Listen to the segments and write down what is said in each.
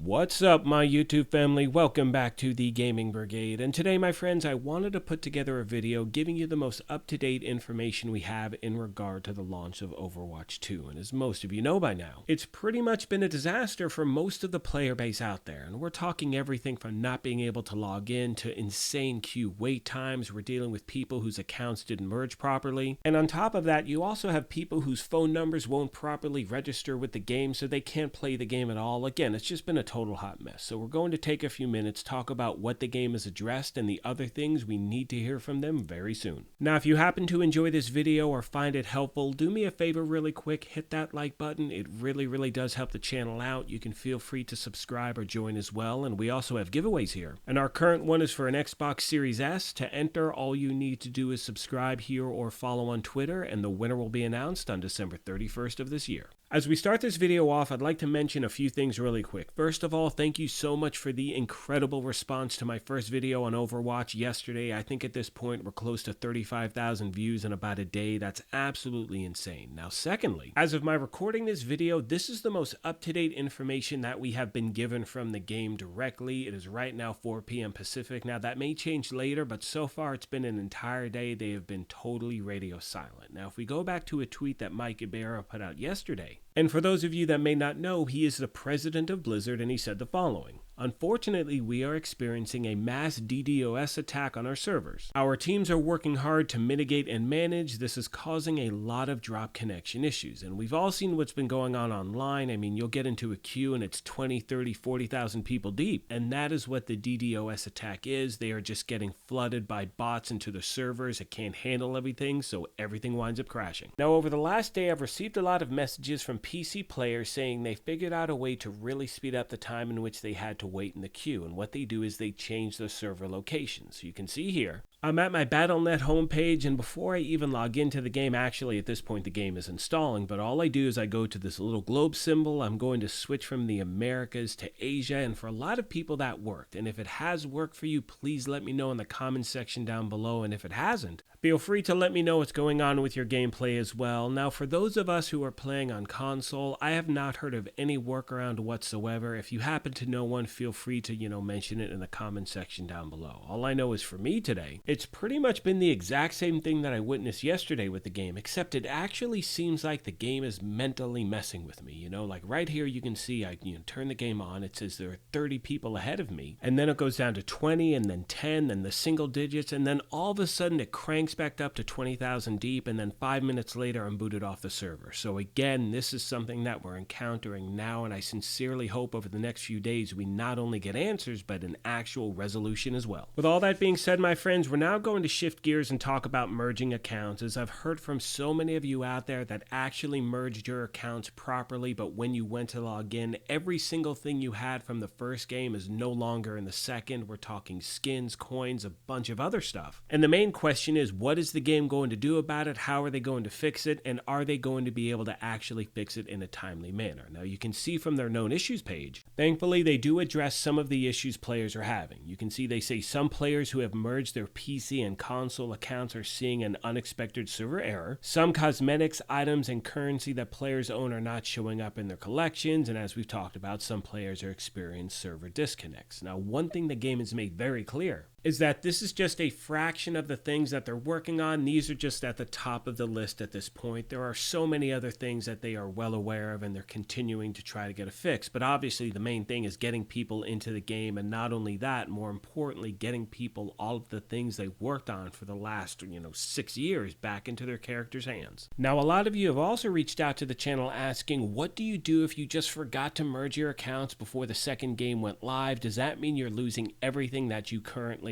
What's up, my YouTube family? Welcome back to the Gaming Brigade, and today, my friends, I wanted to put together a video giving you the most up-to-date information we have in regard to the launch of Overwatch 2, and as most of you know by now, it's pretty much been a disaster for most of the player base out there, and we're talking everything from not being able to log in to insane queue wait times. We're dealing with people whose accounts didn't merge properly, and on top of that, you also have people whose phone numbers won't properly register with the game, so they can't play the game at all. Again, it's just been a total hot mess. So we're going to take a few minutes, talk about what the game has addressed and the other things we need to hear from them very soon. Now, if you happen to enjoy this video or find it helpful, do me a favor really quick, hit that like button. It really does help the channel out. You can feel free to subscribe or join as well, and we also have giveaways here. And our current one is for an Xbox Series S. To enter, all you need to do is subscribe here or follow on Twitter, and the winner will be announced on December 31st of this year. As we start this video off, I'd like to mention a few things really quick. First of all, thank you so much for the incredible response to my first video on Overwatch yesterday. I think at this point we're close to 35,000 views in about a day. That's absolutely insane. Now, secondly, as of my recording this video, this is the most up-to-date information that we have been given from the game directly. It is right now 4 p.m. Pacific. Now, that may change later, but so far it's been an entire day. They have been totally radio silent. Now, if we go back to a tweet that Mike Ibarra put out yesterday, and for those of you that may not know, he is the president of Blizzard, and he said the following: "Unfortunately, we are experiencing a mass DDoS attack on our servers. Our teams are working hard to mitigate and manage. This is causing a lot of drop connection issues." And we've all seen what's been going on online. I mean, you'll get into a queue and it's 20, 30, 40,000 people deep. And that is what the DDoS attack is. They are just getting flooded by bots into the servers. It can't handle everything, so everything winds up crashing. Now, over the last day, I've received a lot of messages from PC players saying they figured out a way to really speed up the time in which they had to wait in the queue, and what they do is they change the server location. So you can see here, I'm at my Battle.net homepage, and before I even log into the game, actually at this point the game is installing, but all I do is I go to this little globe symbol. I'm going to switch from the Americas to Asia, and for a lot of people that worked. And if it has worked for you, please let me know in the comment section down below, and if it hasn't, feel free to let me know what's going on with your gameplay as well. Now, for those of us who are playing on console, I have not heard of any workaround whatsoever. If you happen to know one, feel free to, mention it in the comment section down below. All I know is for me today, it's pretty much been the exact same thing that I witnessed yesterday with the game, except it actually seems like the game is mentally messing with me. Like right here you can see I turn the game on, it says there are 30 people ahead of me, and then it goes down to 20, and then 10, and the single digits, and then all of a sudden it cranks back up to 20,000 deep, and then 5 minutes later I'm booted off the server. So again, this is something that we're encountering now, and I sincerely hope over the next few days we not only get answers, but an actual resolution as well. With all that being said, my friends, we're now going to shift gears and talk about merging accounts, as I've heard from so many of you out there that actually merged your accounts properly, but when you went to log in, every single thing you had from the first game is no longer in the second. We're talking skins, coins, a bunch of other stuff. And the main question is, what is the game going to do about it? How are they going to fix it? And are they going to be able to actually fix it in a timely manner? Now, you can see from their known issues page, thankfully they do address some of the issues players are having. You can see they say some players who have merged their PC and console accounts are seeing an unexpected server error. Some cosmetics, items, and currency that players own are not showing up in their collections, and as we've talked about, some players are experiencing server disconnects. Now, one thing the game has made very clear is that this is just a fraction of the things that they're working on. These are just at the top of the list at this point. There are so many other things that they are well aware of, and they're continuing to try to get a fix. But obviously the main thing is getting people into the game, and not only that, more importantly, getting people all of the things they worked on for the last 6 years back into their characters' hands. Now, a lot of you have also reached out to the channel asking, what do you do if you just forgot to merge your accounts before the second game went live? Does that mean you're losing everything that you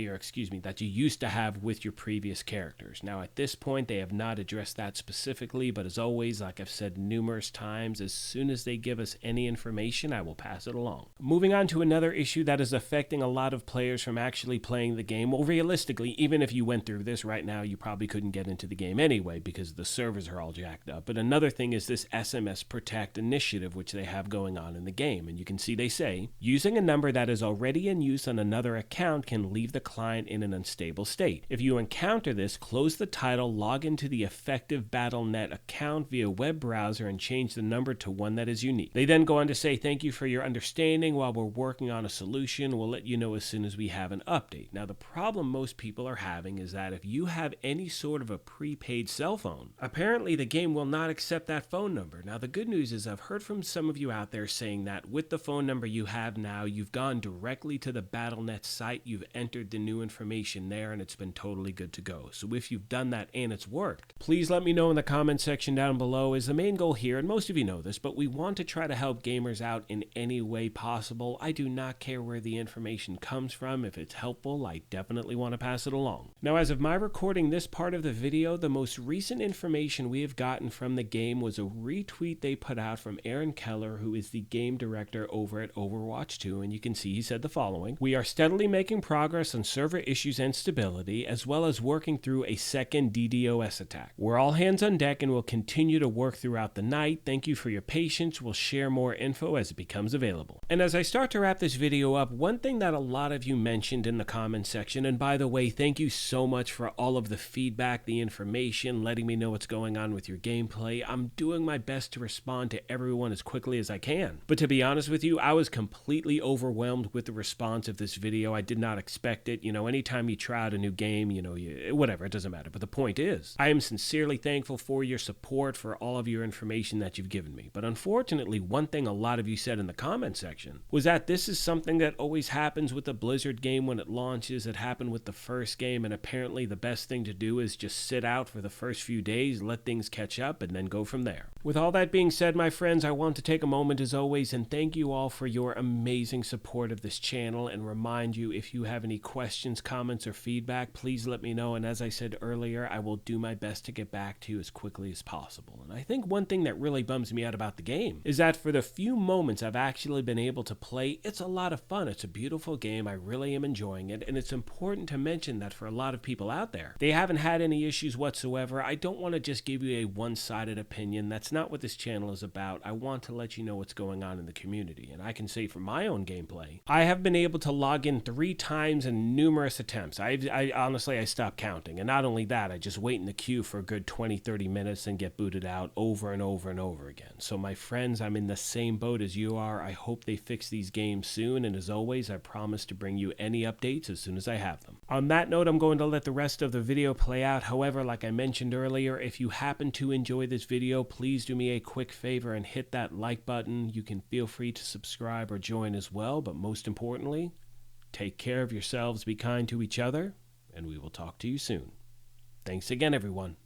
that you used to have with your previous characters? Now, at this point, they have not addressed that specifically, but as always, like I've said numerous times, as soon as they give us any information, I will pass it along. Moving on to another issue that is affecting a lot of players from actually playing the game. Well, realistically, even if you went through this right now, you probably couldn't get into the game anyway because the servers are all jacked up. But another thing is this SMS Protect initiative, which they have going on in the game. And you can see they say, using a number that is already in use on another account can leave the client in an unstable state. If you encounter this, close the title, log into the effective Battle.net account via web browser, and change the number to one that is unique. They then go on to say, thank you for your understanding. While we're working on a solution, we'll let you know as soon as we have an update. Now, the problem most people are having is that if you have any sort of a prepaid cell phone, apparently the game will not accept that phone number. Now, the good news is I've heard from some of you out there saying that with the phone number you have now, you've gone directly to the Battle.net site, you've entered the new information there, and it's been totally good to go. So if you've done that and it's worked, please let me know in the comment section down below. Is the main goal here, and most of you know this, but we want to try to help gamers out in any way possible. I do not care where the information comes from. If it's helpful, I definitely want to pass it along. Now, as of my recording this part of the video, the most recent information we have gotten from the game was a retweet they put out from Aaron Keller, who is the game director over at Overwatch 2, and you can see he said the following: "We are steadily making progress on server issues and stability, as well as working through a second DDoS attack. We're all hands on deck and will continue to work throughout the night. Thank you for your patience. We'll share more info as it becomes available." And as I start to wrap this video up, one thing that a lot of you mentioned in the comment section, and by the way, thank you so much for all of the feedback, the information, letting me know what's going on with your gameplay. I'm doing my best to respond to everyone as quickly as I can. But to be honest with you, I was completely overwhelmed with the response of this video. I did not expect it. Anytime you try out a new game, whatever, it doesn't matter. But the point is, I am sincerely thankful for your support, for all of your information that you've given me. But unfortunately, one thing a lot of you said in the comment section was that this is something that always happens with a Blizzard game when it launches. It happened with the first game, and apparently the best thing to do is just sit out for the first few days, let things catch up, and then go from there. With all that being said, my friends, I want to take a moment as always and thank you all for your amazing support of this channel, and remind you, if you have any questions, comments, or feedback, please let me know. And as I said earlier, I will do my best to get back to you as quickly as possible. And I think one thing that really bums me out about the game is that for the few moments I've actually been able to play, it's a lot of fun. It's a beautiful game. I really am enjoying it. And it's important to mention that for a lot of people out there, they haven't had any issues whatsoever. I don't want to just give you a one-sided opinion. That's not what this channel is about. I want to let you know what's going on in the community. And I can say from my own gameplay, I have been able to log in 3 times in numerous attempts. I honestly, I stopped counting. And not only that, I just wait in the queue for a good 20-30 minutes and get booted out over and over and over again. So my friends, I'm in the same boat as you are. I hope they fix these games soon. And as always, I promise to bring you any updates as soon as I have them. On that note, I'm going to let the rest of the video play out. However, like I mentioned earlier, if you happen to enjoy this video, please do me a quick favor and hit that like button. You can feel free to subscribe or join as well, but most importantly, take care of yourselves, be kind to each other, and we will talk to you soon. Thanks again, everyone.